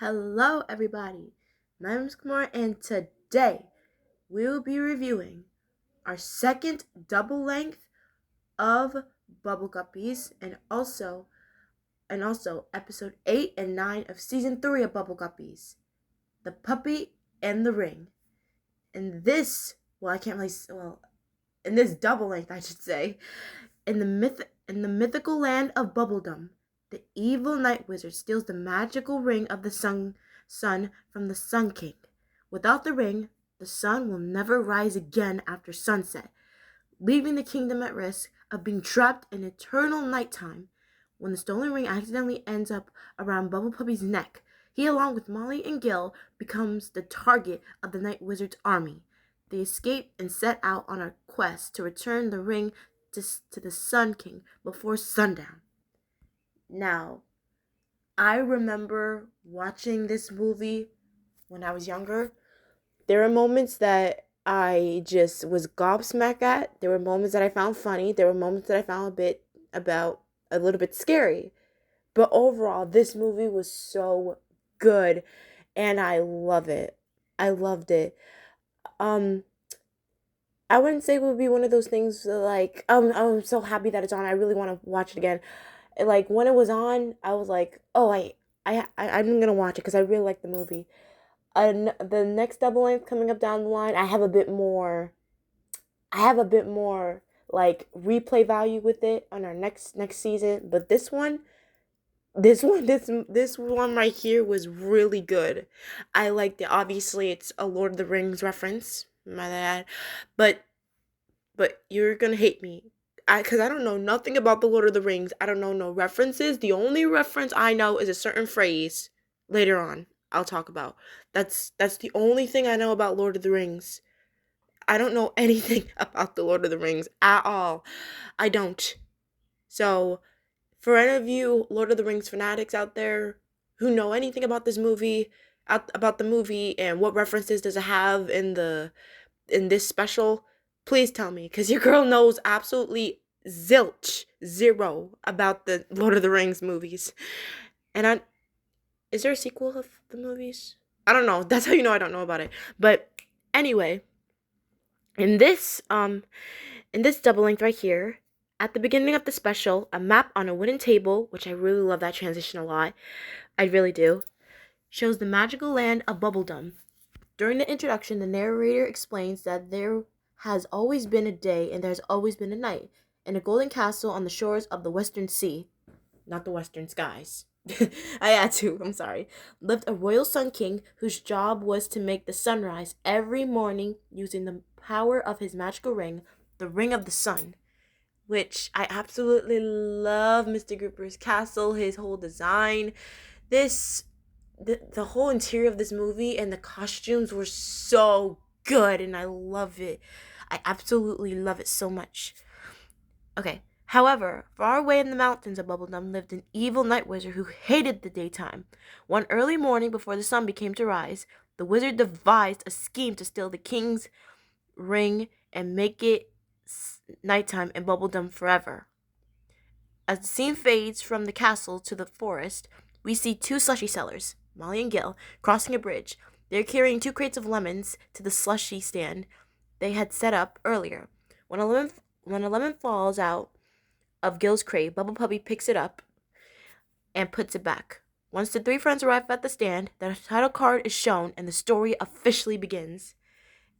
Hello, everybody. My name is Kamara, and today we will be reviewing our second double length of Bubble Guppies, and also episode 8 and 9 of season 3 of Bubble Guppies, The Puppy and the Ring. In this, in this double length, I should say, in the mythical land of Bubbledom, the evil night wizard steals the magical ring of the sun from the Sun King. Without the ring, the sun will never rise again after sunset, leaving the kingdom at risk of being trapped in eternal nighttime. When the stolen ring accidentally ends up around Bubble Puppy's neck, he, along with Molly and Gil, becomes the target of the night wizard's army. They escape and set out on a quest to return the ring to the Sun King before sundown. Now, I remember watching this movie when I was younger. There were moments that I just was gobsmacked at. There were moments that I found funny. There were moments that I found a little bit scary. But overall, this movie was so good, and I love it. I loved it. I wouldn't say it would be one of those things like, I'm so happy that it's on. I really want to watch it again. Like, when it was on, I was like, oh, I'm gonna watch it because I really like the movie. The next double length coming up down the line, I have a bit more like replay value with it on our next season. But this one right here was really good. I liked it. Obviously, it's a Lord of the Rings reference, my dad, but you're gonna hate me. Because I don't know nothing about the Lord of the Rings. I don't know no references. The only reference I know is a certain phrase later on I'll talk about. That's the only thing I know about Lord of the Rings. I don't know anything about the Lord of the Rings at all. I don't. So, for any of you Lord of the Rings fanatics out there who know anything about this movie, about the movie and what references does it have in this special, please tell me, because your girl knows absolutely zero about the Lord of the Rings movies. And is there a sequel of the movies? I don't know. That's how you know I don't know about it. But anyway, in this double length right here, at the beginning of the special, a map on a wooden table, which I really love that transition a lot. I really do. Shows the magical land of Bubbledom. During the introduction, the narrator explains that there has always been a day and there's always been a night in a golden castle on the shores of the Western Sea. Not the Western Skies. I had to, I'm sorry. Lived a royal sun king whose job was to make the sun rise every morning using the power of his magical ring, the Ring of the Sun. Which I absolutely love Mr. Grouper's castle, his whole design. The whole interior of this movie and the costumes were so good, and I love it. I absolutely love it so much. Okay. However, far away in the mountains of Bubbledom lived an evil night wizard who hated the daytime. One early morning before the sun began to rise, the wizard devised a scheme to steal the king's ring and make it nighttime in Bubbledom forever. As the scene fades from the castle to the forest, we see two slushy sellers, Molly and Gil, crossing a bridge. They're carrying 2 crates of lemons to the slushy stand they had set up earlier. When a lemon falls out of Gil's crate, Bubble Puppy picks it up and puts it back. Once the 3 friends arrive at the stand, the title card is shown and the story officially begins.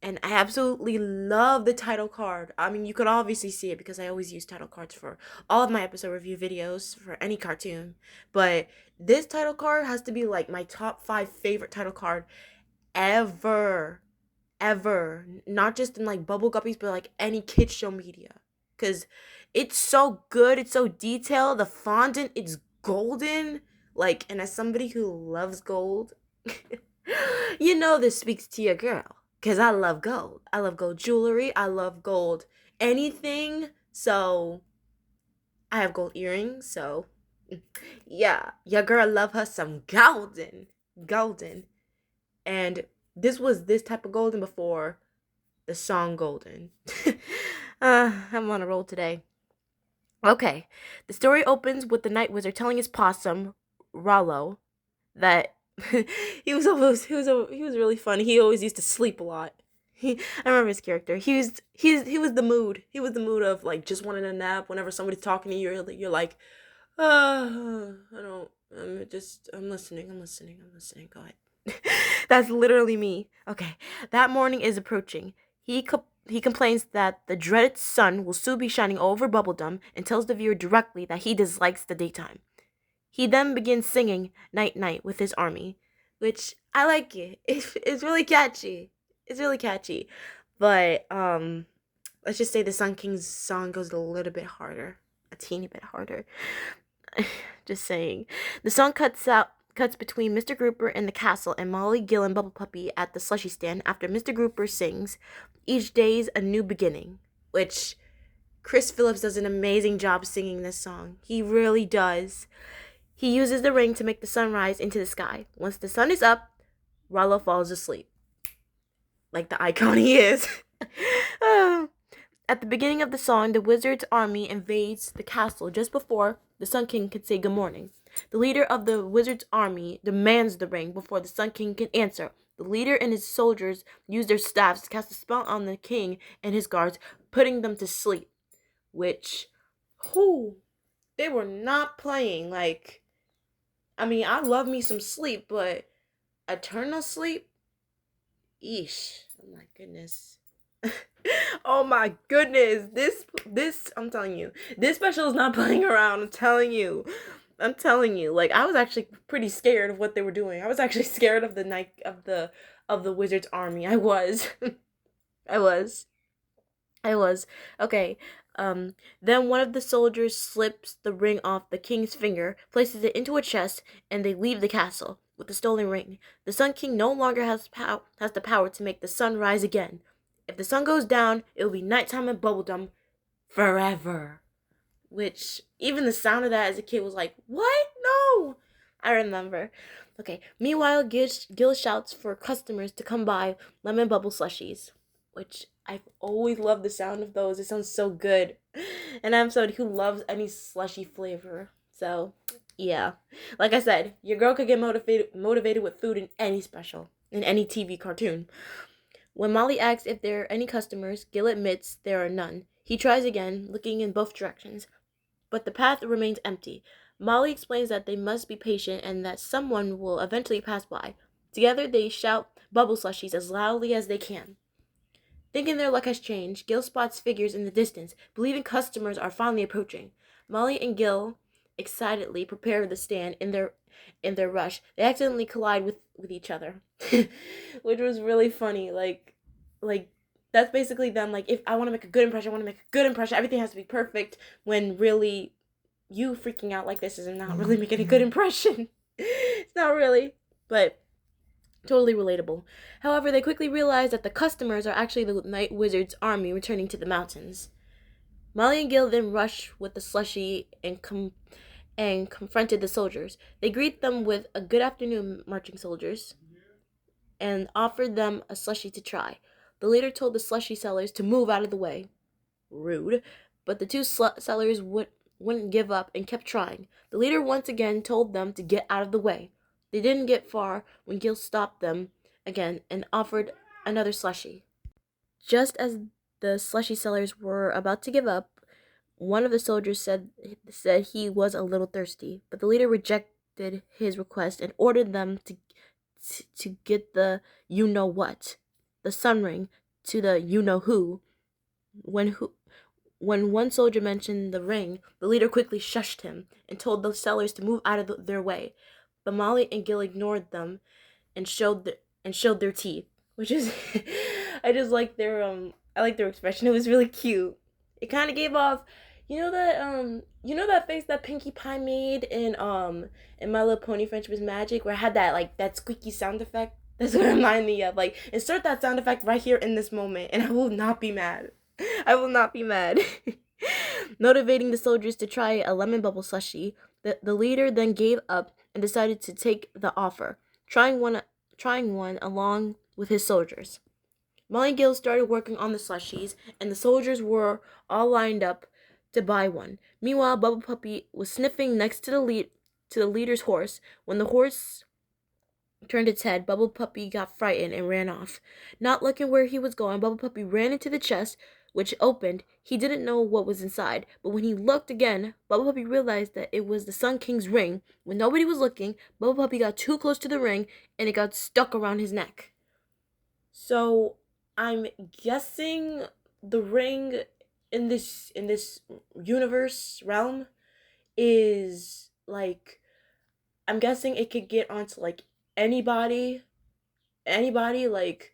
And I absolutely love the title card. I mean, you could obviously see it because I always use title cards for all of my episode review videos for any cartoon. But this title card has to be like my top 5 favorite title card ever. Ever. Not just in like Bubble Guppies, but like any kid show media. Because it's so good. It's so detailed. The fondant, it's golden. Like, and as somebody who loves gold, you know this speaks to your girl. Because I love gold. I love gold jewelry. I love gold anything. So, I have gold earrings. So, yeah. Your girl love her some golden. Golden. And this was this type of golden before the song Golden. I'm on a roll today. Okay. The story opens with the night wizard telling his possum, Rollo, that He was really funny. He always used to sleep a lot. I remember his character. He was the mood. He was the mood of like just wanting a nap. Whenever somebody's talking to you, you're like, I don't. I'm listening. I'm listening. I'm listening. Go ahead. That's literally me. Okay, that morning is approaching. He complains that the dreaded sun will soon be shining over Bubblegum and tells the viewer directly that he dislikes the daytime. He then begins singing Night Night with his army, which I like it. It's really catchy. It's really catchy. But let's just say the Sun King's song goes a little bit harder. A teeny bit harder. Just saying. The song cuts between Mr. Grouper in the castle and Molly, Gill, and Bubble Puppy at the slushy stand after Mr. Grouper sings Each Day's a New Beginning, which Chris Phillips does an amazing job singing this song. He really does. He uses the ring to make the sun rise into the sky. Once the sun is up, Rollo falls asleep. Like the icon he is. At the beginning of the song, the wizard's army invades the castle just before the Sun King can say good morning. The leader of the wizard's army demands the ring before the Sun King can answer. The leader and his soldiers use their staffs to cast a spell on the king and his guards, putting them to sleep. Which, they were not playing. Like, I mean, I love me some sleep, but eternal sleep? Eesh. Oh my goodness. Oh my goodness. This, I'm telling you, this special is not playing around. I'm telling you. Like, I was actually pretty scared of what they were doing. I was actually scared of the wizard's army. I was. I was. Okay. Then one of the soldiers slips the ring off the king's finger, places it into a chest, and they leave the castle with the stolen ring. The Sun King no longer has the power to make the sun rise again. If the sun goes down, it will be nighttime in Bubblegum forever. Which, even the sound of that as a kid was like, what? No! I remember. Okay, meanwhile, Gil shouts for customers to come buy lemon bubble slushies, which I've always loved the sound of those. It sounds so good. And I'm somebody who loves any slushy flavor. So, yeah. Like I said, your girl could get motivated with food in any special, in any TV cartoon. When Molly asks if there are any customers, Gil admits there are none. He tries again, looking in both directions, but the path remains empty. Molly explains that they must be patient and that someone will eventually pass by. Together, they shout bubble slushies as loudly as they can. Thinking their luck has changed, Gil spots figures in the distance, believing customers are finally approaching. Molly and Gil excitedly prepare the stand in their rush. They accidentally collide with each other, which was really funny. Like that's basically them. Like, if I want to make a good impression, everything has to be perfect. When really, you freaking out like this is not really making a good impression. It's not really, but totally relatable. However, they quickly realize that the customers are actually the Night Wizard's army returning to the mountains. Molly and Gil then rush with the slushie and confronted the soldiers. They greet them with a good afternoon, marching soldiers, and offered them a slushie to try. The leader told the slushie sellers to move out of the way. Rude. But the two sellers wouldn't give up and kept trying. The leader once again told them to get out of the way. They didn't get far when Gil stopped them again and offered another slushie. Just as the slushie sellers were about to give up, one of the soldiers said he was a little thirsty, but the leader rejected his request and ordered them to get the you-know-what, the sun ring, to the you-know-who. When one soldier mentioned the ring, the leader quickly shushed him and told the sellers to move out of their way. But Molly and Gil ignored them and showed their teeth, which is I just like their I like their expression. It was really cute. It kind of gave off, you know that face that Pinkie Pie made in My Little Pony Friendship is Magic, where I had that squeaky sound effect. That's what it reminded me of. Like, insert that sound effect right here in this moment, and I will not be mad. I will not be mad. Motivating the soldiers to try a lemon bubble slushie, the leader then gave up and decided to take the offer, trying one along with his soldiers. Molly and Gil started working on the slushies, and the soldiers were all lined up to buy one. Meanwhile, Bubble Puppy was sniffing next to the leader's horse when the horse turned its head, Bubble Puppy got frightened and ran off. Not looking where he was going, Bubble Puppy ran into the chest, which opened. He didn't know what was inside, but when he looked again, Bubble Puppy realized that it was the Sun King's ring. When nobody was looking, Bubble Puppy got too close to the ring and it got stuck around his neck. So I'm guessing the ring in this universe realm is like, I'm guessing it could get onto like anybody, like,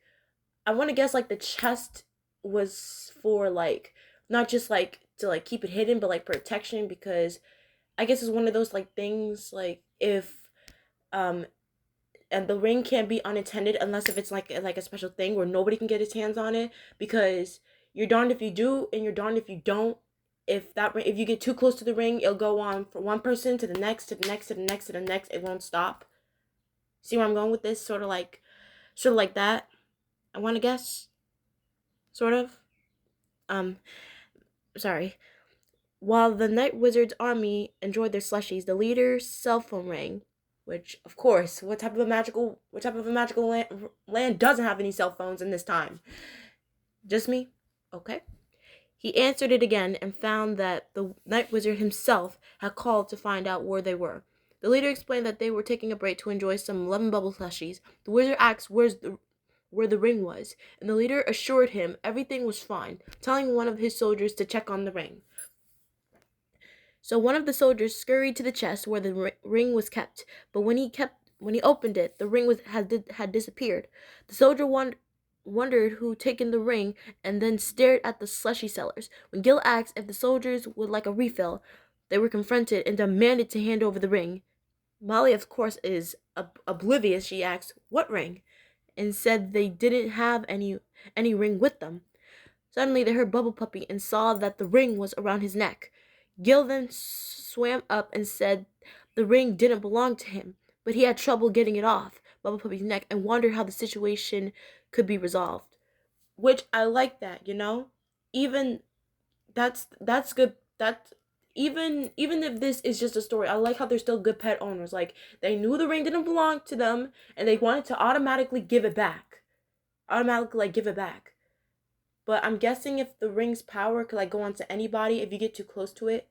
I want to guess like the chest was for like not just like to like keep it hidden but like protection, because I guess it's one of those like things like if um and the ring can't be unattended unless if it's like a special thing where nobody can get his hands on it, because you're darned if you do and you're darned if you don't. If you get too close to the ring, it'll go on from one person to the next to the next to the next to the next. It won't stop. See where I'm going with this? Sort of like that. I want to guess. Sort of. Um, sorry. While the Night Wizard's army enjoyed their slushies, the leader's cell phone rang. Which, of course, what type of a magical land doesn't have any cell phones in this time? Just me? Okay. He answered it again and found that the Night Wizard himself had called to find out where they were. The leader explained that they were taking a break to enjoy some lemon bubble slushies. The wizard asked where the ring was, and the leader assured him everything was fine, telling one of his soldiers to check on the ring. So one of the soldiers scurried to the chest where the ring was kept, but when he opened it, the ring had disappeared. The soldier wondered who taken the ring and then stared at the slushy sellers. When Gil asked if the soldiers would like a refill, they were confronted and demanded to hand over the ring. Molly, of course, is oblivious. She asked, "What ring?" and said they didn't have any ring with them. Suddenly, they heard Bubble Puppy and saw that the ring was around his neck. Gil then swam up and said the ring didn't belong to him, but he had trouble getting it off Bubble Puppy's neck and wondered how the situation could be resolved. Which I like that, Even that's good. That even if this is just a story, I like how they're still good pet owners. Like they knew the ring didn't belong to them and they wanted to automatically give it back. Automatically like give it back. But I'm guessing if the ring's power could like go on to anybody if you get too close to it.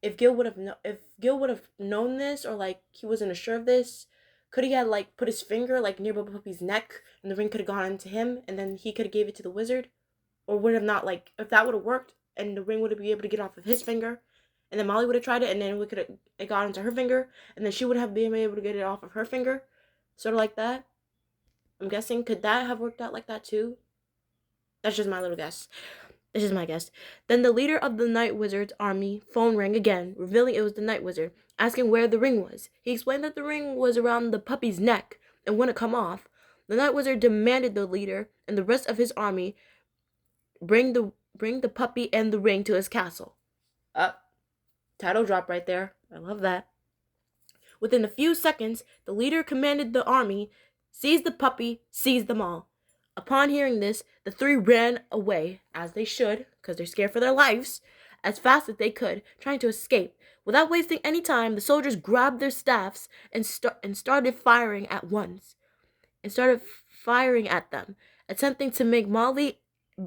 If Gil would have known this, or like he wasn't assured of this, could he have like put his finger like near Bubble Puppy's neck and the ring could have gone into him and then he could have gave it to the wizard? Or would have not, like if that would have worked and the ring would have been able to get off of his finger and then Molly would have tried it and then it got into her finger and then she would have been able to get it off of her finger? Sort of like that. I'm guessing could that have worked out like that too? That's just my little guess. This is my guess. Then the leader of the Night Wizard's army phone rang again, revealing it was the Night Wizard, asking where the ring was. He explained that the ring was around the puppy's neck and wouldn't come off. The Night Wizard demanded the leader and the rest of his army bring the puppy and the ring to his castle. Title drop right there. I love that. Within a few seconds, the leader commanded the army, "Seize the puppy, seize them all." Upon hearing this, the three ran away, as they should, because they're scared for their lives, as fast as they could, trying to escape. Without wasting any time, the soldiers grabbed their staffs and started firing at once. And started firing at them, attempting to make Molly,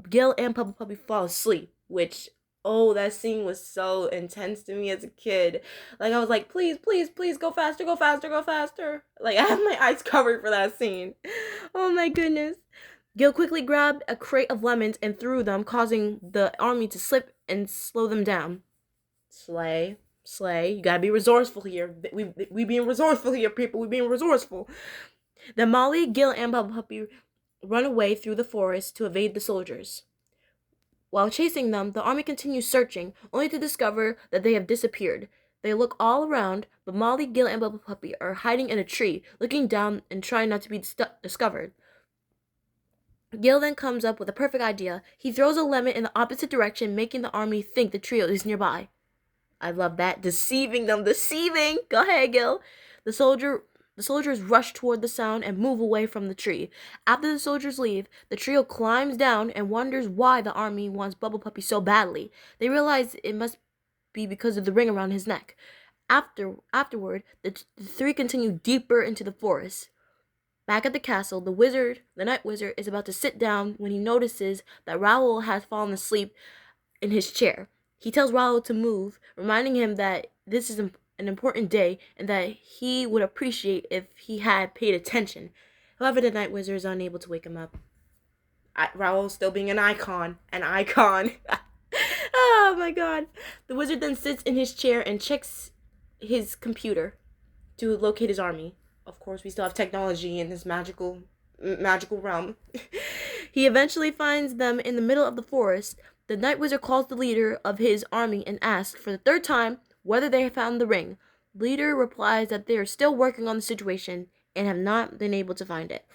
Gil, and Bubble Puppy fall asleep, which, oh, that scene was so intense to me as a kid. Like, I was like, please, please, please, go faster, go faster, go faster. Like, I have my eyes covered for that scene. Oh my goodness. Gil quickly grabbed a crate of lemons and threw them, causing the army to slip and slow them down. Slay. You gotta be resourceful here. We being resourceful here, people. We being resourceful. Then Molly, Gil, and Bubble Puppy run away through the forest to evade the soldiers. While chasing them, the army continues searching, only to discover that they have disappeared. They look all around, but Molly, Gil, and Bubble Puppy are hiding in a tree, looking down and trying not to be discovered. Gil then comes up with a perfect idea. He throws a lemon in the opposite direction, making the army think the trio is nearby. I love that. Deceiving them. Deceiving! Go ahead, Gil. The soldiers rush toward the sound and move away from the tree. After the soldiers leave, the trio climbs down and wonders why the army wants Bubble Puppy so badly. They realize it must be because of the ring around his neck. Afterward, the three continue deeper into the forest. Back at the castle, the night wizard, is about to sit down when he notices that Raoul has fallen asleep in his chair. He tells Raoul to move, reminding him that this is an important day and that he would appreciate if he had paid attention. However, the night wizard is unable to wake him up. Raoul still being an icon. An icon. Oh my god. The wizard then sits in his chair and checks his computer to locate his army. Of course, we still have technology in this magical realm. He eventually finds them in the middle of the forest. The night wizard calls the leader of his army and asks for the third time whether they have found the ring. The leader replies that they are still working on the situation and have not been able to find it.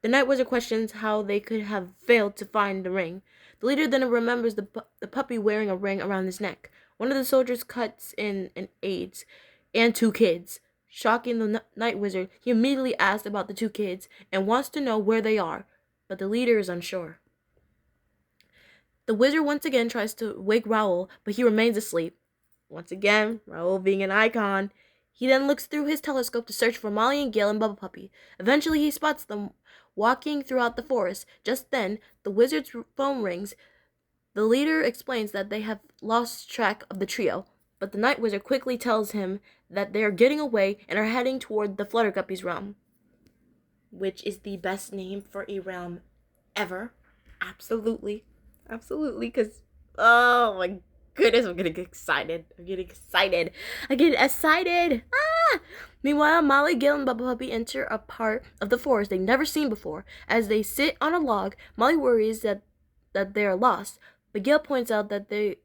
The night wizard questions how they could have failed to find the ring. The leader then remembers the puppy wearing a ring around his neck. One of the soldiers cuts in and aids, and 2 kids. Shocking the night wizard, he immediately asks about the 2 kids and wants to know where they are, but the leader is unsure. The wizard once again tries to wake Raoul, but he remains asleep. Once again, Raoul being an icon. He then looks through his telescope to search for Molly and Gil and Bubble Puppy. Eventually, he spots them walking throughout the forest. Just then, the wizard's phone rings. The leader explains that they have lost track of the trio, but the night wizard quickly tells him that they are getting away and are heading toward the Flutterguppy's realm, which is the best name for a realm ever. Absolutely, because, oh my goodness, I'm getting excited. Ah! Meanwhile, Molly, Gil, and Bubble Puppy enter a part of the forest they've never seen before. As they sit on a log, Molly worries that they are lost, but Gil points out that they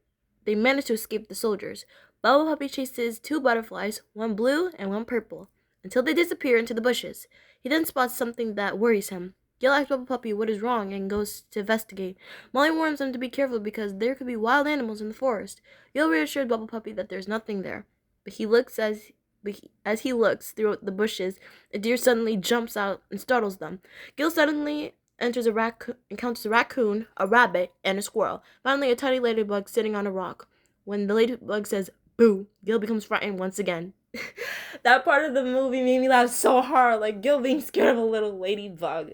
managed to escape the soldiers. Bubble Puppy chases 2 butterflies, one blue and one purple, until they disappear into the bushes. He then spots something that worries him. Gil asks Bubble Puppy what is wrong and goes to investigate. Molly warns him to be careful because there could be wild animals in the forest. Gil reassures Bubble Puppy that there's nothing there, but as he looks through the bushes, a deer suddenly jumps out and startles them. Gil suddenly encounters a raccoon, a rabbit, and a squirrel. Finally, a tiny ladybug sitting on a rock. When the ladybug says "boo," Gil becomes frightened once again. That part of the movie made me laugh so hard, like Gil being scared of a little ladybug.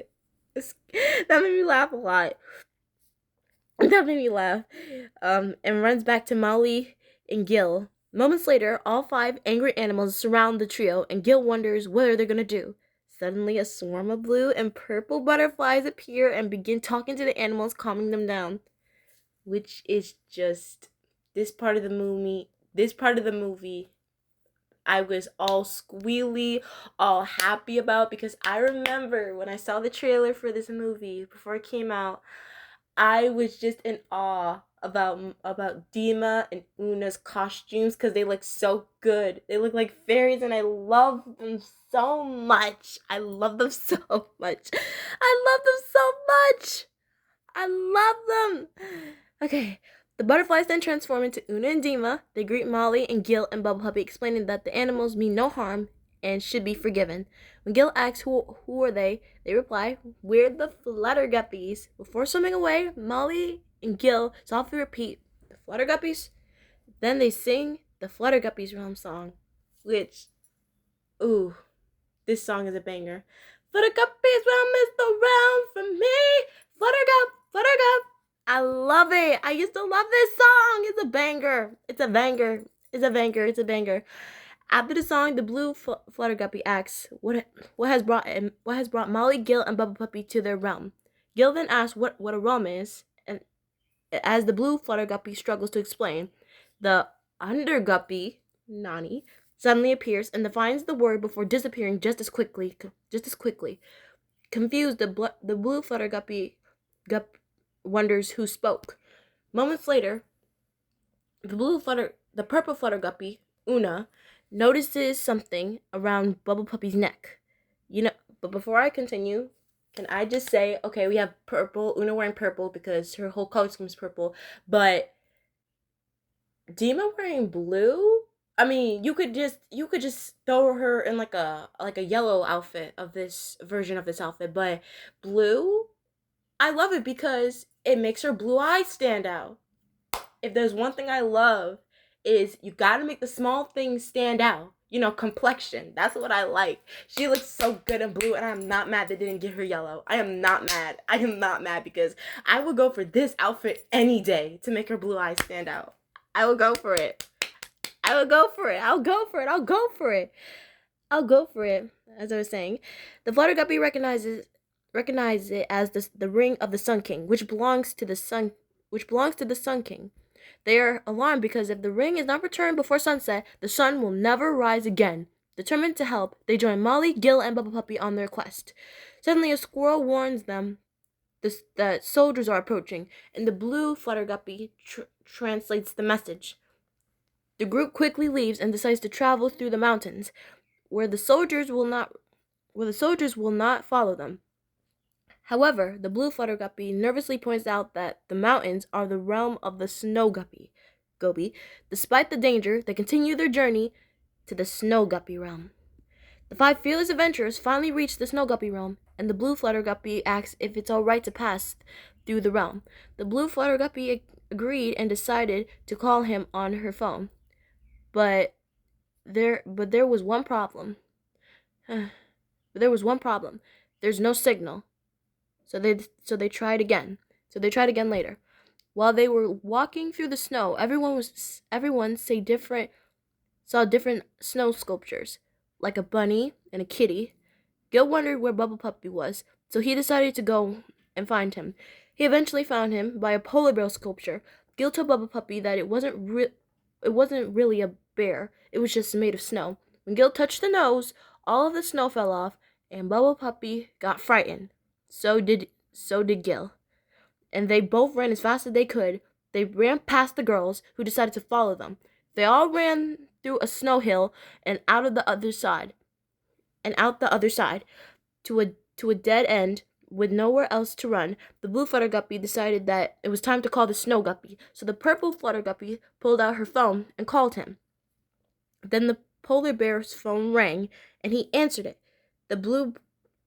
That made me laugh a lot. And runs back to Molly and Gil. Moments later, all 5 angry animals surround the trio, and Gil wonders what they're gonna do. Suddenly, a swarm of blue and purple butterflies appear and begin talking to the animals, calming them down. Which is just this part of the movie. I was all squealy, all happy about, because I remember when I saw the trailer for this movie before it came out, I was just in awe about Dima and Una's costumes because they look so good. They look like fairies and I love them so much. I love them so much. Okay. The butterflies then transform into Una and Dima. They greet Molly and Gil and Bubble Puppy, explaining that the animals mean no harm and should be forgiven. When Gil asks who are they reply, "We're the Flutterguppies." Before swimming away, Molly and Gil softly repeat, "The Flutterguppies?" Then they sing the Flutterguppies realm song, which, ooh, this song is a banger. Flutterguppies realm is the realm for me. Fluttergup. I love it. I used to love this song. It's a banger. After the song, the blue Flutterguppy asks what has brought Molly, Gil, and Bubble Puppy to their realm. Gil then asks what a realm is, and as the blue Flutterguppy struggles to explain, the Underguppy, Nani, suddenly appears and defines the word before disappearing just as quickly. Confused, the blue Flutterguppy wonders who spoke. Moments later, the purple Flutterguppy, Una, notices something around Bubble Puppy's neck. But before I continue, can I just say, okay, we have purple, Una wearing purple because her whole color scheme is purple, but Dima wearing blue? I mean, you could just throw her in like a yellow outfit of this version of this outfit, but blue, I love it because it makes her blue eyes stand out. If there's one thing I love, is you gotta make the small things stand out. complexion. That's what I like. She looks so good in blue, and I'm not mad they didn't give her yellow. I am not mad. I am not mad because I would go for this outfit any day to make her blue eyes stand out. I would go for it. I would go for it. I'll go for it. I'll go for it. I'll go for it. As I was saying, the Flutter Guppy recognizes it as the ring of the Sun King, which belongs to the Sun King. They are alarmed because if the ring is not returned before sunset, the sun will never rise again. Determined to help, they join Molly, Gil, and Bubble Puppy on their quest. Suddenly, a squirrel warns them that soldiers are approaching, and the blue Flutter Guppy translates the message. The group quickly leaves and decides to travel through the mountains, where the soldiers will not follow them. However, the blue Flutter Guppy nervously points out that the mountains are the realm of the Snow Guppy. Despite the danger, they continue their journey to the Snow Guppy realm. The 5 fearless adventurers finally reach the Snow Guppy realm, and the blue Flutter Guppy asks if it's alright to pass through the realm. The blue Flutter Guppy agreed and decided to call him on her phone. But there was one problem. There's no signal. So they tried again. Later. While they were walking through the snow, everyone saw different snow sculptures, like a bunny and a kitty. Gil wondered where Bubble Puppy was, so he decided to go and find him. He eventually found him by a polar bear sculpture. Gil told Bubble Puppy that it wasn't really a bear. It was just made of snow. When Gil touched the nose, all of the snow fell off, and Bubble Puppy got frightened. So did Gil. And they both ran as fast as they could. They ran past the girls, who decided to follow them. They all ran through a snow hill and out the other side, to a dead end with nowhere else to run. The blue Flutter Guppy decided that it was time to call the Snow Guppy. So the purple Flutter Guppy pulled out her phone and called him. Then the polar bear's phone rang, and he answered it. The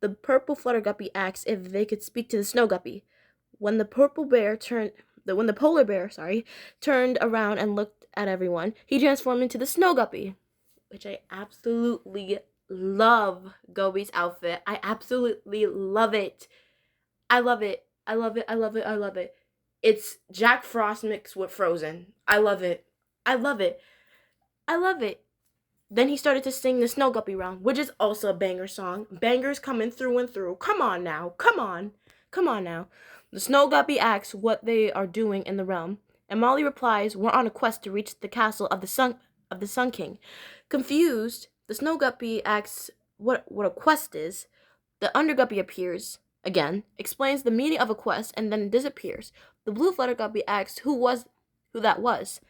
purple Flutter Guppy asked if they could speak to the Snow Guppy. When the polar bear turned around and looked at everyone, he transformed into the Snow Guppy, which I absolutely love. Gobi's outfit. I absolutely love it. I love it. I love it. I love it. I love it. It's Jack Frost mixed with Frozen. I love it. I love it. I love it. Then he started to sing the Snow Guppy round, which is also a banger song. Bangers coming through and through. Come on now. Come on now. The Snow Guppy asks what they are doing in the realm, and Molly replies, "We're on a quest to reach the castle of the Sun King." Confused, the Snow Guppy asks what a quest is. The Under Guppy appears again, explains the meaning of a quest, and then disappears. The blue Flutter Guppy asks who that was.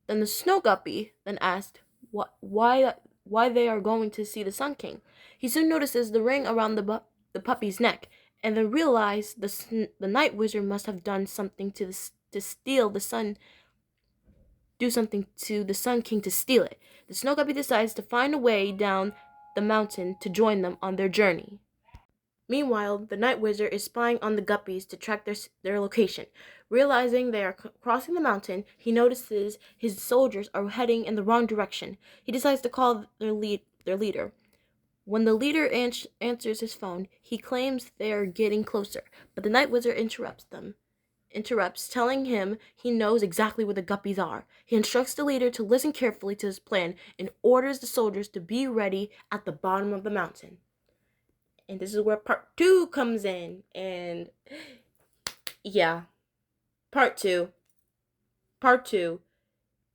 Then the Snow Guppy then asked why they are going to see the Sun King. He soon notices the ring around the puppy's neck, and then realized the Night Wizard must have done something to steal the Sun. Do something to the Sun King to steal it. The Snow Guppy decides to find a way down the mountain to join them on their journey. Meanwhile, the Night Wizard is spying on the Guppies to track their location. Realizing they are crossing the mountain, he notices his soldiers are heading in the wrong direction. He decides to call their leader. When the leader answers his phone, he claims they are getting closer, but the Night Wizard interrupts, telling him he knows exactly where the Guppies are. He instructs the leader to listen carefully to his plan and orders the soldiers to be ready at the bottom of the mountain. And this is where part 2 comes in. And yeah, part 2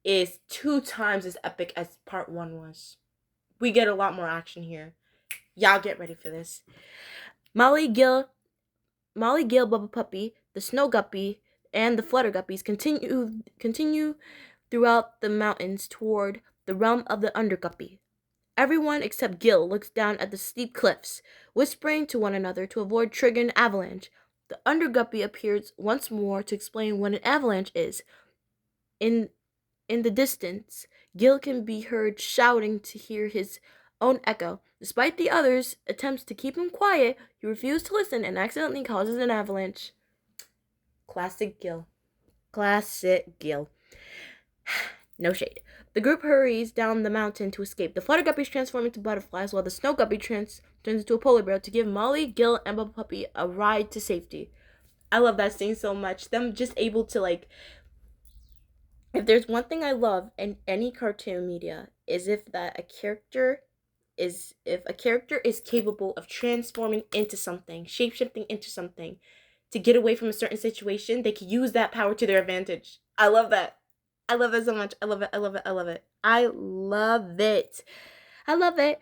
is 2 times as epic as part 1 was. We get a lot more action here. Y'all get ready for this. Molly, Gil, Bubble Puppy, the Snow Guppy, and the Flutter Guppies continue throughout the mountains toward the realm of the Under Guppy. Everyone except Gil looks down at the steep cliffs, whispering to one another to avoid triggering an avalanche. The Under Guppy appears once more to explain what an avalanche is. In the distance, Gil can be heard shouting to hear his own echo. Despite the others' attempts to keep him quiet, he refuses to listen and accidentally causes an avalanche. Classic Gil. No shade. The group hurries down the mountain to escape. The flutter guppies transform into butterflies, while the snow guppy turns into a polar bear to give Molly, Gil, and Bubble Puppy a ride to safety. I love that scene so much. Them just able to, like, if there's one thing I love in any cartoon media is if a character is capable of transforming into something, shapeshifting into something to get away from a certain situation, they can use that power to their advantage. I love that. I love that so much. I love it. I love it. I love it. I love it. I love it.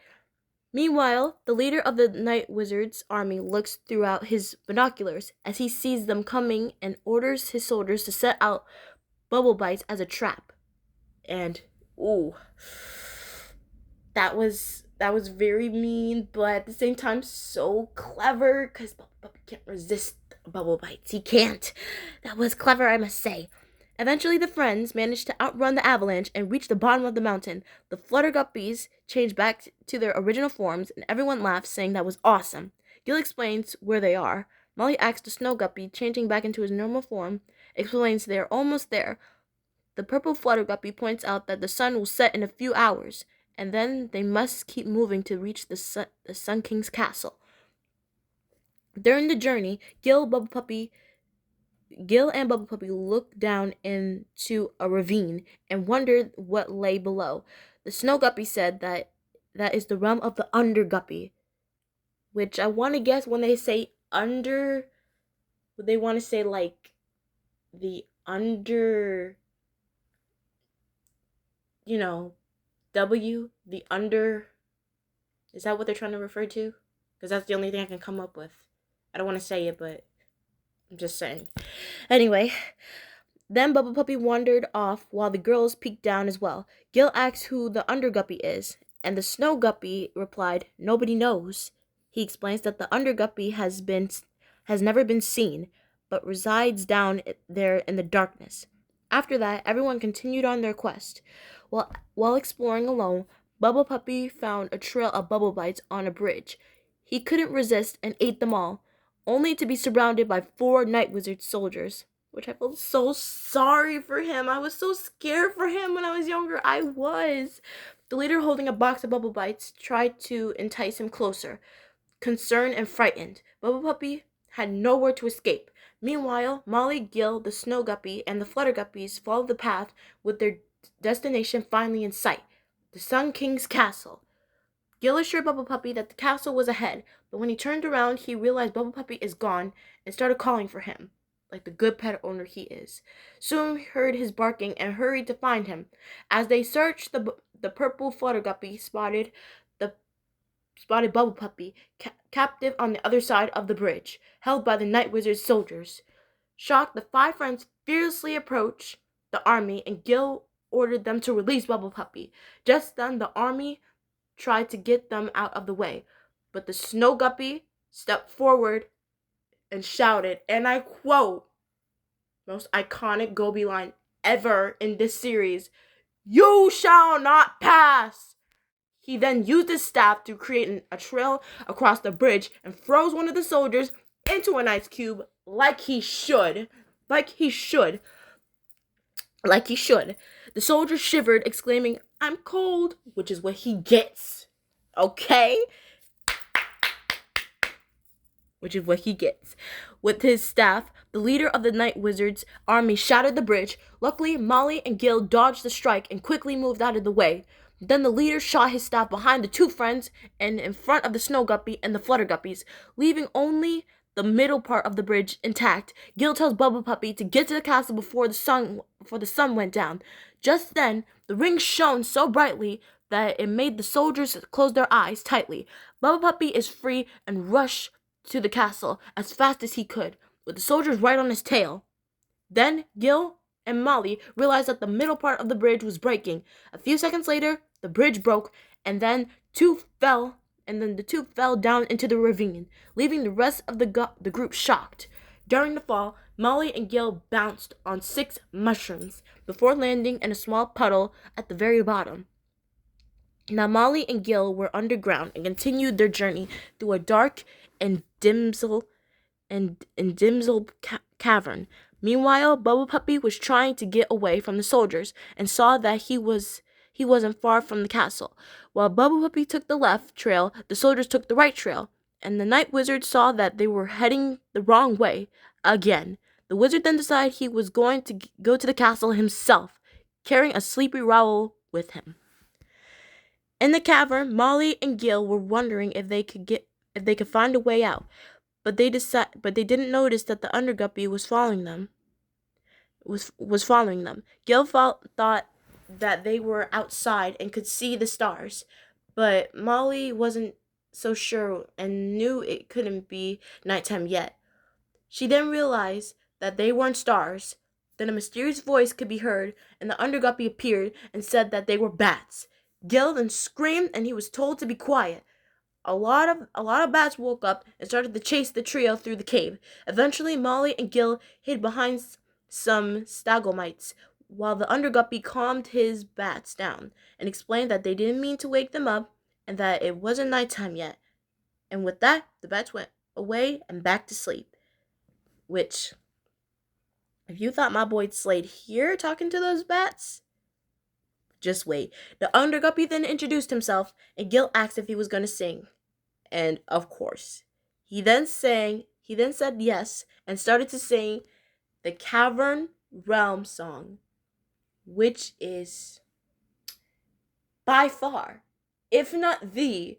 Meanwhile, the leader of the Night Wizard's army looks throughout his binoculars as he sees them coming and orders his soldiers to set out bubble bites as a trap. And ooh, that was very mean, but at the same time so clever because Bubble Puppy can't resist bubble bites. He can't. That was clever, I must say. Eventually, the friends manage to outrun the avalanche and reach the bottom of the mountain. The Flutter Guppies change back to their original forms, and everyone laughs, saying that was awesome. Gil explains where they are. Molly asks the Snow Guppy, changing back into his normal form, explains they are almost there. The Purple Flutter Guppy points out that the sun will set in a few hours, and then they must keep moving to reach the Sun King's castle. During the journey, Gil and Bubble Puppy looked down into a ravine and wondered what lay below. The Snow Guppy said that is the realm of the Under Guppy, which I want to guess when they say under, they want to say like the under, the under. Is that what they're trying to refer to? Because that's the only thing I can come up with. I don't want to say it, but I'm just saying. Anyway, then Bubble Puppy wandered off while the girls peeked down as well. Gil asked who the Under Guppy is, and the Snow Guppy replied, "Nobody knows." He explains that the Under Guppy has never been seen, but resides down there in the darkness. After that, everyone continued on their quest. While exploring alone, Bubble Puppy found a trail of bubble bites on a bridge. He couldn't resist and ate them all, only to be surrounded by 4 Night Wizard soldiers, which I felt so sorry for him. I was so scared for him when I was younger. I was. The leader, holding a box of bubble bites, tried to entice him closer. Concerned and frightened, Bubble Puppy had nowhere to escape. Meanwhile, Molly, Gil, the Snow Guppy, and the Flutter Guppies followed the path with their destination finally in sight, the Sun King's castle. Gil assured Bubble Puppy that the castle was ahead, but when he turned around, he realized Bubble Puppy is gone and started calling for him, like the good pet owner he is. Soon heard his barking and hurried to find him. As they searched, the purple Flutter Guppy spotted Bubble Puppy, captive on the other side of the bridge, held by the Night Wizard's soldiers. Shocked, the 5 friends fiercely approached the army, and Gil ordered them to release Bubble Puppy. Just then, the army tried to get them out of the way, but the Snow Guppy stepped forward and shouted, and I quote, most iconic Gobi line ever in this series, "You shall not pass!" He then used his staff to create a trail across the bridge and froze one of the soldiers into an ice cube like he should. The soldier shivered, exclaiming, "I'm cold," which is what he gets. Okay? Which is what he gets. With his staff, the leader of the Night Wizard's army shattered the bridge. Luckily, Molly and Gil dodged the strike and quickly moved out of the way. Then the leader shot his staff behind the 2 friends and in front of the Snow Guppy and the Flutter Guppies, leaving only the middle part of the bridge intact. Gil tells Bubble Puppy to get to the castle before the sun went down. Just then, the ring shone so brightly that it made the soldiers close their eyes tightly. Bubble Puppy is free and rushed to the castle as fast as he could, with the soldiers right on his tail. Then Gil and Molly realized that the middle part of the bridge was breaking. A few seconds later, the bridge broke, and then the 2 fell down into the ravine, leaving the rest of the group shocked. During the fall, Molly and Gil bounced on 6 mushrooms before landing in a small puddle at the very bottom. Now Molly and Gil were underground and continued their journey through a dark and dimsel cavern. Meanwhile, Bubble Puppy was trying to get away from the soldiers and saw that he was he wasn't far from the castle. While Bubble Puppy took the left trail, the soldiers took the right trail, and the night wizard saw that they were heading the wrong way again. The wizard then decided he was going to go to the castle himself, carrying a sleepy Rowell with him. In the cavern, Molly and Gil were wondering if they could find a way out, but they didn't notice that the Underguppy was following them. Gil thought that they were outside and could see the stars, but Molly wasn't so sure and knew it couldn't be nighttime yet. She then realized that they weren't stars. Then a mysterious voice could be heard, and the Underguppy appeared and said that they were bats. Gil then screamed, and he was told to be quiet. A lot of bats woke up and started to chase the trio through the cave. Eventually, Molly and Gil hid behind some stalagmites, while the Underguppy calmed his bats down and explained that they didn't mean to wake them up and that it wasn't nighttime yet. And with that, the bats went away and back to sleep. Which, if you thought my boy Slade here talking to those bats, just wait. The Underguppy then introduced himself, and Gil asked if he was going to sing. And of course, he then said yes and started to sing the Cavern Realm song, which is by far, if not the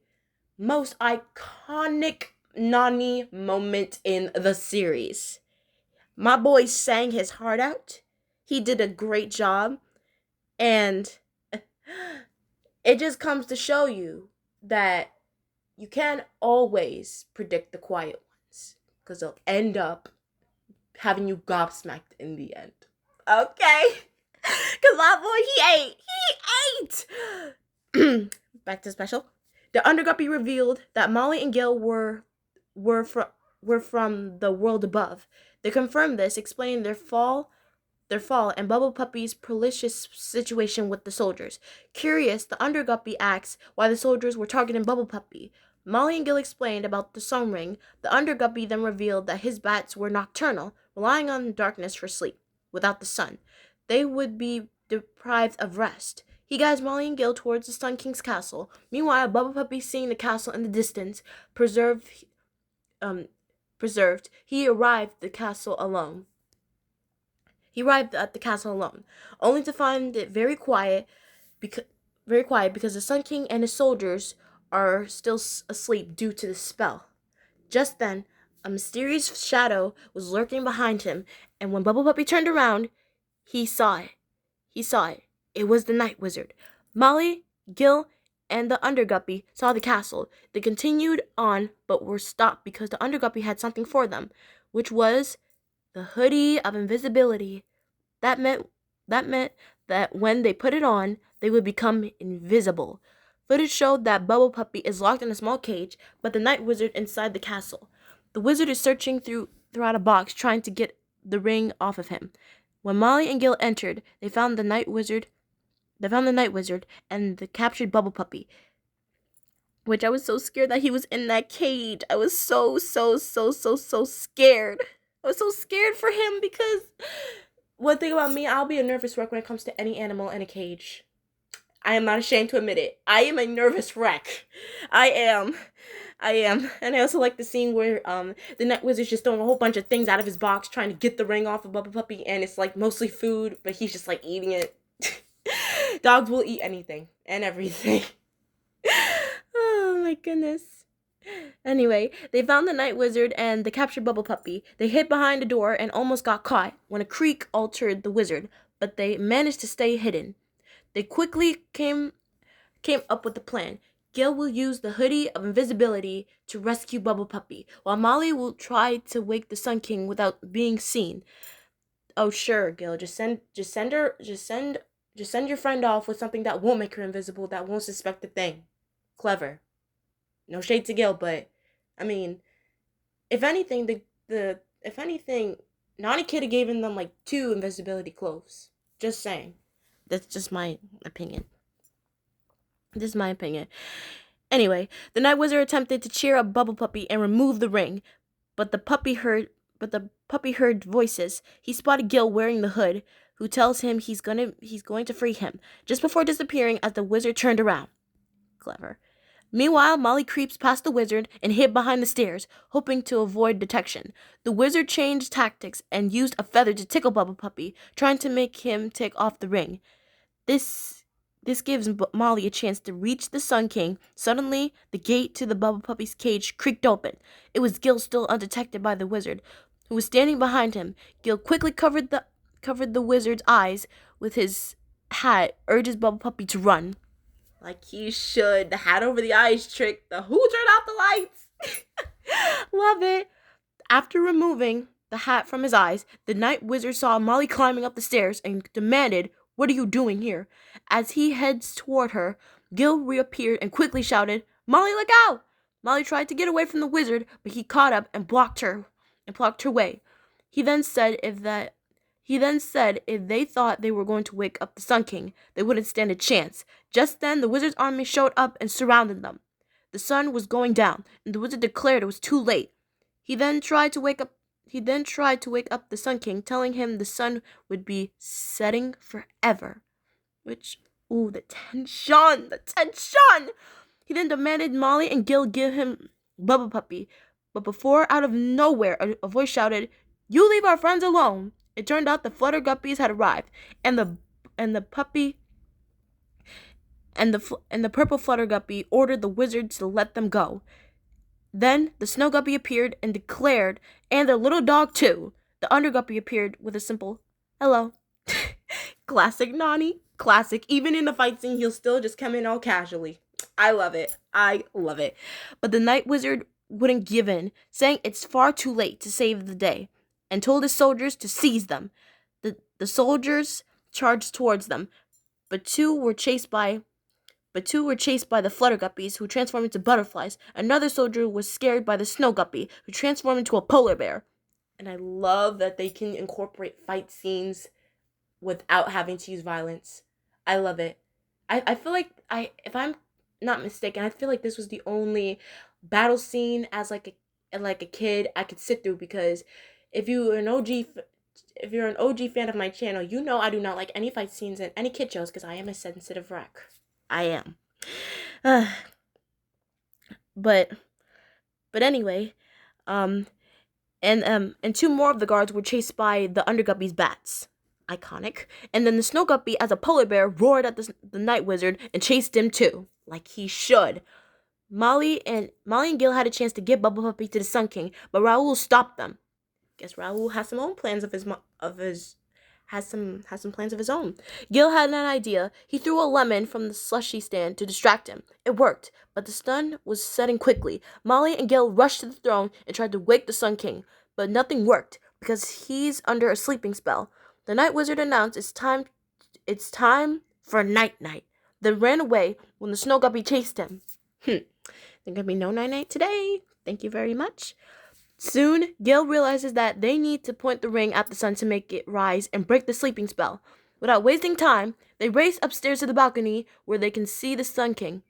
most iconic Nani moment in the series. My boy sang his heart out. He did a great job. And it just comes to show you that you can't always predict the quiet ones, because they'll end up having you gobsmacked in the end. Okay? Because my boy, he ate! Back to special. The Underguppy revealed that Molly and Gil were from the world above. They confirmed this, explaining their fall and Bubble Puppy's precarious situation with the soldiers. Curious, the Underguppy asked why the soldiers were targeting Bubble Puppy. Molly and Gil explained about the sun ring. The Underguppy then revealed that his bats were nocturnal, relying on darkness for sleep. Without the sun, they would be deprived of rest. He guides Molly and Gil towards the Sun King's castle. Meanwhile, Bubble Puppy, seeing the castle in the distance, preserved, he arrived at the castle alone. Only to find it very quiet because the Sun King and his soldiers are still asleep due to the spell. Just then, a mysterious shadow was lurking behind him, and when Bubble Puppy turned around, he saw it. It was the Night Wizard. Molly, Gil, and the Underguppy saw the castle. They continued on, but were stopped because the Underguppy had something for them, which was the hoodie of invisibility. That meant that when they put it on, they would become invisible. Footage showed that Bubble Puppy is locked in a small cage, but the Night Wizard inside the castle. The wizard is searching throughout a box, trying to get the ring off of him. When Molly and Gil entered, they found the Night Wizard and the captured Bubble Puppy, which I was so scared that he was in that cage. I was so scared. I was so scared for him because one thing about me, I'll be a nervous wreck when it comes to any animal in a cage. I am not ashamed to admit it. I am a nervous wreck. I am. And I also like the scene where the Night Wizard's just throwing a whole bunch of things out of his box, trying to get the ring off of Bubble Puppy, and it's like mostly food, but he's just like eating it. Dogs will eat anything and everything. Oh my goodness. Anyway, they found the Night Wizard and the captured Bubble Puppy. They hid behind a door and almost got caught when a creak altered the wizard, but they managed to stay hidden. They quickly came up with a plan. Gil will use the hoodie of invisibility to rescue Bubble Puppy, while Molly will try to wake the Sun King without being seen. Oh sure, Gil, just send your friend off with something that won't make her invisible, that won't suspect a thing. Clever. No shade to Gil, but I mean, if anything, Nani could have given them like 2 invisibility clothes. Just saying. That's just my opinion. This is my opinion. Anyway, the Night Wizard attempted to cheer up Bubble Puppy and remove the ring, but the puppy heard voices. He spotted Gil wearing the hood, who tells him he's going to free him just before disappearing as the wizard turned around. Clever. Meanwhile, Molly creeps past the wizard and hid behind the stairs, hoping to avoid detection. The wizard changed tactics and used a feather to tickle Bubble Puppy, trying to make him take off the ring. This gives Molly a chance to reach the Sun King. Suddenly, the gate to the Bubble Puppy's cage creaked open. It was Gil, still undetected by the wizard, who was standing behind him. Gil quickly covered the wizard's eyes with his hat, urges Bubble Puppy to run. Like he should. The hat over the eyes trick. The who turned out the lights. Love it. After removing the hat from his eyes, the night wizard saw Molly climbing up the stairs and demanded, "What are you doing here?" As he heads toward her, Gil reappeared and quickly shouted, "Molly, look out!" Molly tried to get away from the wizard, but he caught up and blocked her way. He then said if they thought they were going to wake up the Sun King, they wouldn't stand a chance. Just then, the wizard's army showed up and surrounded them. The sun was going down, and the wizard declared it was too late. He then tried to wake up the Sun King, telling him the sun would be setting forever. Which, ooh, the tension! He then demanded Molly and Gil give him Bubble Puppy. But before, out of nowhere, a voice shouted, "You leave our friends alone!" It turned out the Flutter Guppies had arrived, and the purple Flutter Guppy ordered the wizard to let them go. Then the Snow Guppy appeared and declared, and their little dog too. The Under Guppy appeared with a simple "hello." Classic Nani. Classic. Even in the fight scene, he'll still just come in all casually. I love it. But the Night Wizard wouldn't give in, saying it's far too late to save the day, and told his soldiers to seize them. The soldiers charged towards them, but two were chased by the Flutter Guppies, who transformed into butterflies. Another soldier was scared by the Snow Guppy, who transformed into a polar bear. And I love that they can incorporate fight scenes without having to use violence. I love it. I feel like if I'm not mistaken, I feel like this was the only battle scene as like a kid I could sit through, because if you're an OG fan of my channel, you know I do not like any fight scenes and any kid shows because I am a sensitive wreck. I am. But anyway, and two more of the guards were chased by the Underguppy's bats. Iconic. And then the Snow Guppy, as a polar bear, roared at the Night Wizard and chased him too, like he should. Molly and Gil had a chance to give Bubble Puppy to the Sun King, but Raoul stopped them. Guess Raoul has some plans of his own. Gil had an idea. He threw a lemon from the slushy stand to distract him. It worked, but the sun was setting quickly. Molly and Gil rushed to the throne and tried to wake the Sun King, but nothing worked because he's under a sleeping spell. The Night Wizard announced it's time for night. Then ran away when the Snow Guppy chased him. There's gonna be no night today. Thank you very much. Soon, Gil realizes that they need to point the ring at the sun to make it rise and break the sleeping spell. Without wasting time, they race upstairs to the balcony where they can see the sun.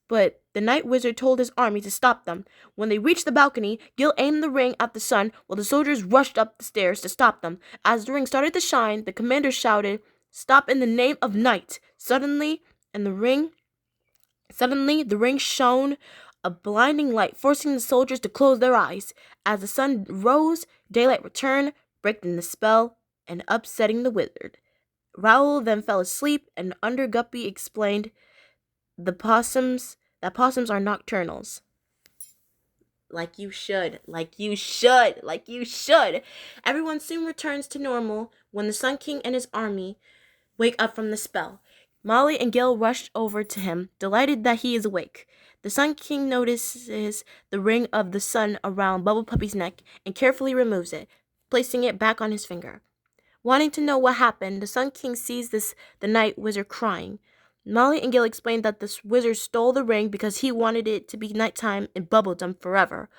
But the Night Wizard told his army to stop them. When they reached the balcony, Gil aimed the ring at the sun while the soldiers rushed up the stairs to stop them. As the ring started to shine, the commander shouted, "Stop in the name of night!" Suddenly, the ring shone a blinding light, forcing the soldiers to close their eyes. As the sun rose, daylight returned, breaking the spell and upsetting the wizard. Raoul then fell asleep, and Under Guppy explained that possums are nocturnals. Like you should. Everyone soon returns to normal when the Sun King and his army wake up from the spell. Molly and Gil rushed over to him, delighted that he is awake. The Sun King notices the ring of the sun around Bubble Puppy's neck and carefully removes it, placing it back on his finger. Wanting to know what happened, the Sun King sees the Night Wizard crying. Molly and Gil explained that this wizard stole the ring because he wanted it to be nighttime in Bubbledom forever.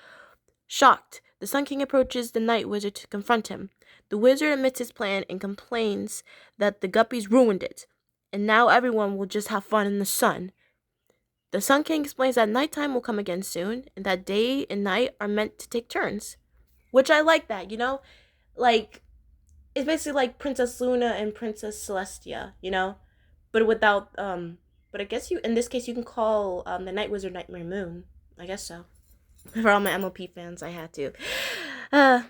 Shocked, the Sun King approaches the Night Wizard to confront him. The wizard admits his plan and complains that the Guppies ruined it, and now everyone will just have fun in the sun. The Sun King explains that nighttime will come again soon, and that day and night are meant to take turns. Which I like that, Like, it's basically like Princess Luna and Princess Celestia, you know, but without But I guess you in this case you can call the Night Wizard Nightmare Moon. I guess so. For all my MLP fans, I had to. Uh,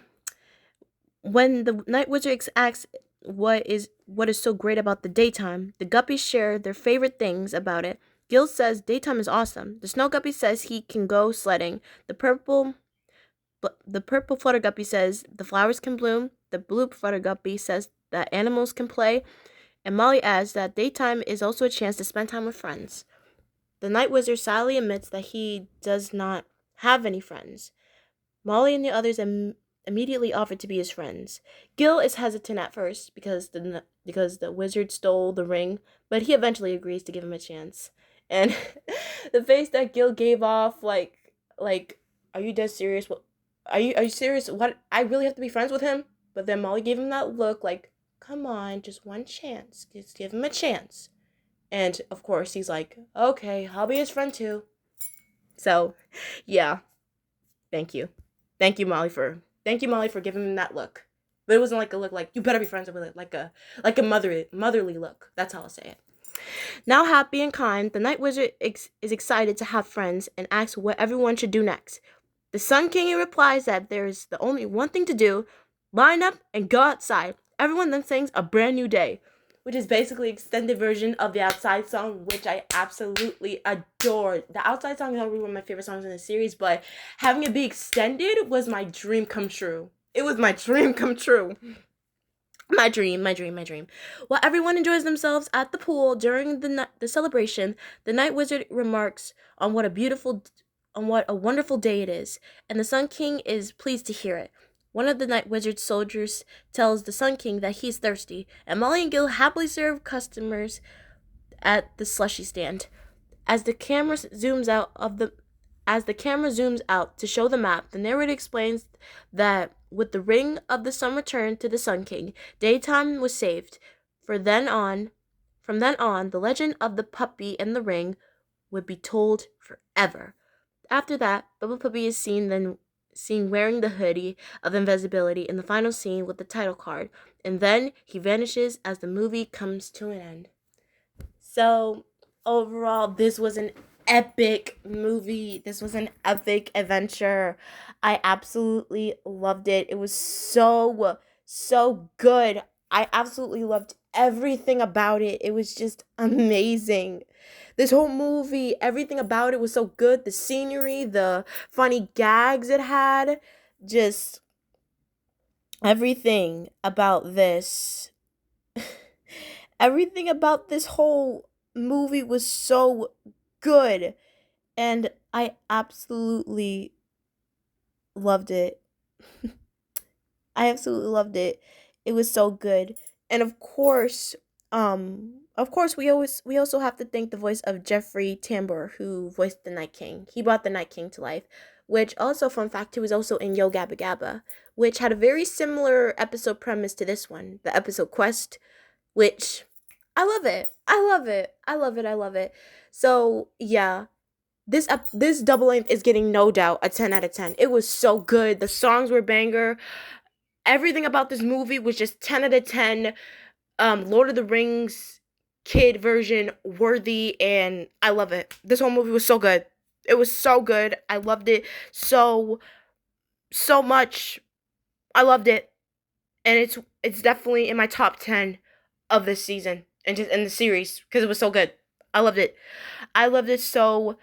when the Night Wizard asks what is so great about the daytime, the Guppies share their favorite things about it. Gil says daytime is awesome. The Snow Guppy says he can go sledding. The purple flutter guppy says the flowers can bloom. The blue flutter guppy says that animals can play. And Molly adds that daytime is also a chance to spend time with friends. The night wizard sadly admits that he does not have any friends. Molly and the others immediately offer to be his friends. Gil is hesitant at first because the wizard stole the ring, but he eventually agrees to give him a chance. And the face that Gil gave off, like, are you dead serious? What? Are you serious? What? I really have to be friends with him? But then Molly gave him that look, like, come on, just one chance, just give him a chance. And of course, he's like, okay, I'll be his friend too. So, yeah, thank you. Thank you, Molly, for giving him that look. But it wasn't like a look like you better be friends with it, like a motherly look. That's how I'll say it. Now happy and kind, the Night Wizard is excited to have friends and asks what everyone should do next. The Sun King replies that there's the only one thing to do: line up and go outside. Everyone then sings A Brand New Day, which is basically extended version of the Outside song, which I absolutely adore. The Outside song is probably one of my favorite songs in the series, but having it be extended was my dream come true. It was my dream come true. My dream. While everyone enjoys themselves at the pool during the celebration, the Night Wizard remarks on what a wonderful day it is, and the Sun King is pleased to hear it. One of the Night Wizard's soldiers tells the Sun King that he's thirsty, and Molly and Gil happily serve customers at the slushy stand. As the camera zooms out to show the map, the narrator explains that with the ring of the sun returned to the Sun King, daytime was saved. From then on, the legend of the puppy and the ring would be told forever. After that, Bubble Puppy is seen wearing the hoodie of invisibility in the final scene with the title card, and then he vanishes as the movie comes to an end. So, overall, this was an epic movie. This was an epic adventure. I absolutely loved it. It was so good. I absolutely loved everything about it. It was just amazing. This whole movie, everything about it was so good. The scenery, the funny gags it had, just everything about this. Everything about this whole movie was so good, and I absolutely loved it. I absolutely loved it. It was so good. And of course we also have to thank the voice of Jeffrey Tambor, who voiced the Night King. He brought the Night King to life, which also, fun fact, he was also in Yo Gabba Gabba, which had a very similar episode premise to this one, the episode Quest, which I love it. I love it. So, yeah, this double length is getting no doubt a 10 out of 10. It was so good. The songs were banger. Everything about this movie was just 10 out of 10. Lord of the Rings kid version worthy, and I love it. This whole movie was so good. It was so good. I loved it so much. I loved it. And it's definitely in my top 10 of this season and just in the series because it was so good. I loved it. I loved it so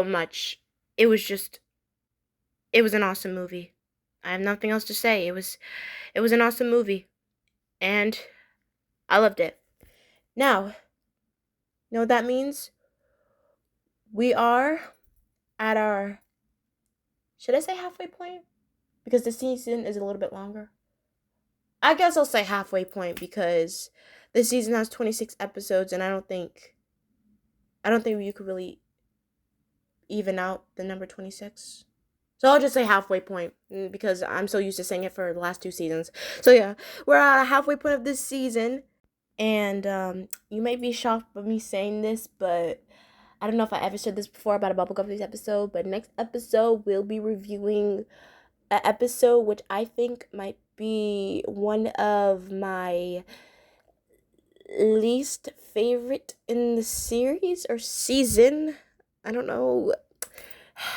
much. It was just it was an awesome movie. I have nothing else to say. It was an awesome movie, and I loved it. Now, you know what that means? We are at our, should I say halfway point? Because the season is a little bit longer. I guess I'll say halfway point because this season has 26 episodes, and I don't think you could really even out the number 26. So I'll just say halfway point because I'm so used to saying it for the last 2 seasons. So yeah, we're at a halfway point of this season, and you may be shocked by me saying this, but I don't know if I ever said this before about a Bubble Guppies episode, but next episode we'll be reviewing an episode which I think might be one of my least favorite in the series or season. I don't know.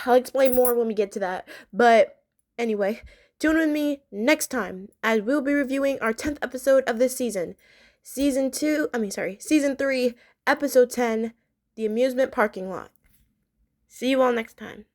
I'll explain more when we get to that. But anyway, tune with me next time as we'll be reviewing our 10th episode of this season. Season 3, episode 10, The Amusement Parking Lot. See you all next time.